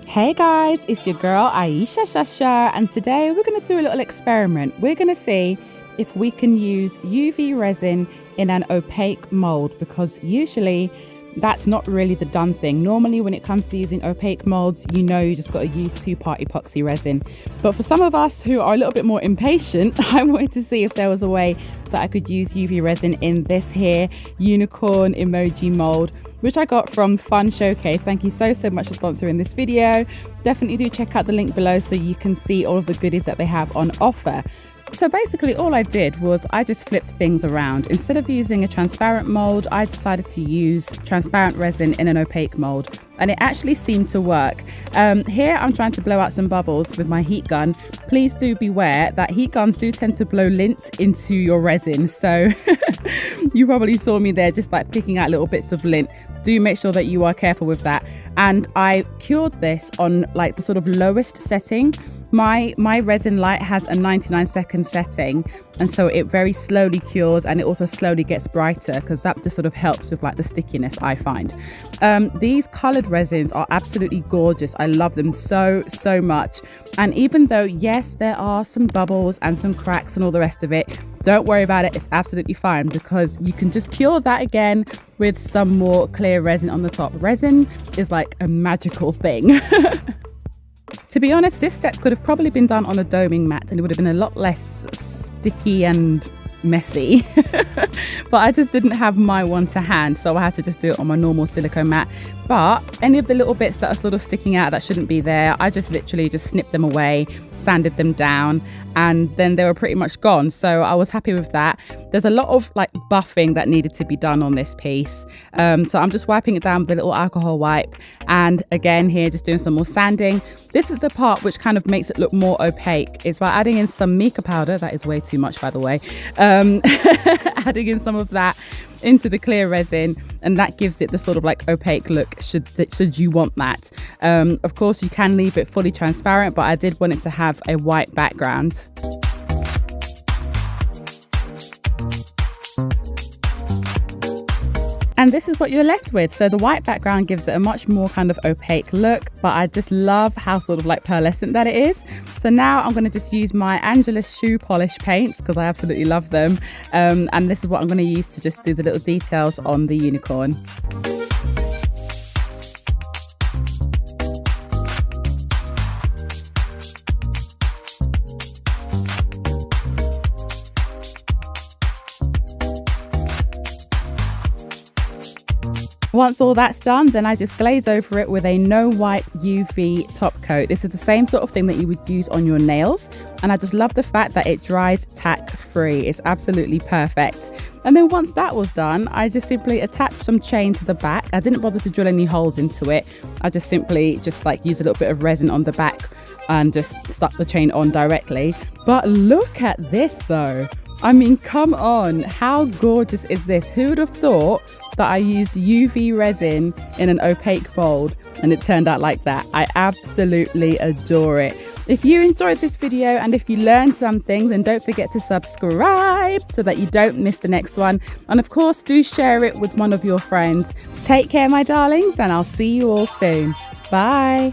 Hey guys, it's your girl Ayesha Campbell, and today we're going to do a little experiment. We're going to see if we can use UV resin in an opaque mold, because usually that's not really the done thing. Normally when it comes to using opaque molds, you just got to use 2-part epoxy resin. But for some of us who are a little bit more impatient, I wanted to see if there was a way that I could use UV resin in this here unicorn emoji mold, which I got from Funshowcase. Thank you so much for sponsoring this video. Definitely do check out the link below so you can see all of the goodies that they have on offer. So basically all I did was I just flipped things around. Instead of using a transparent mold, I decided to use transparent resin in an opaque mold, and it actually seemed to work. Here I'm trying to blow out some bubbles with my heat gun. Please do beware that heat guns do tend to blow lint into your resin. So you probably saw me there just like picking out little bits of lint. Do make sure that you are careful with that. And I cured this on like the sort of lowest setting. My resin light has a 99-second setting, and so it very slowly cures, and it also slowly gets brighter because that just sort of helps with like the stickiness, I find. These colored resins are absolutely gorgeous. I love them so much. And even though yes, there are some bubbles and some cracks and all the rest of it, don't worry about it. It's absolutely fine because you can just cure that again with some more clear resin on the top. Resin is like a magical thing. To be honest, this step could have probably been done on a doming mat and it would have been a lot less sticky and messy. But I just didn't have my one to hand, so I had to just do it on my normal silicone mat. But any of the little bits that are sort of sticking out that shouldn't be there, I just literally just snipped them away, sanded them down, and then they were pretty much gone. So I was happy with that. There's a lot of like buffing that needed to be done on this piece. So I'm just wiping it down with a little alcohol wipe. And again here, just doing some more sanding. This is the part which kind of makes it look more opaque. It's by adding in some mica powder. That is way too much, by the way. Adding in some of that into the clear resin, and that gives it the sort of like opaque look should you want that. Of course you can leave it fully transparent, but I did want it to have a white background. And this is what you're left with. So the white background gives it a much more kind of opaque look, but I just love how sort of like pearlescent that it is. So now I'm going to just use my Angelus shoe polish paints because I absolutely love them. And this is what I'm going to use to just do the little details on the unicorn. Once all that's done, then I just glaze over it with a no wipe UV top coat. This is the same sort of thing that you would use on your nails. And I just love the fact that it dries tack free. It's absolutely perfect. And then once that was done, I just simply attached some chain to the back. I didn't bother to drill any holes into it. I just simply just like use a little bit of resin on the back and just stuck the chain on directly. But look at this though. I mean, come on, how gorgeous is this? Who would have thought that I used UV resin in an opaque mold and it turned out like that? I absolutely adore it. If you enjoyed this video and if you learned something, then don't forget to subscribe so that you don't miss the next one. And of course, do share it with one of your friends. Take care, my darlings, and I'll see you all soon. Bye.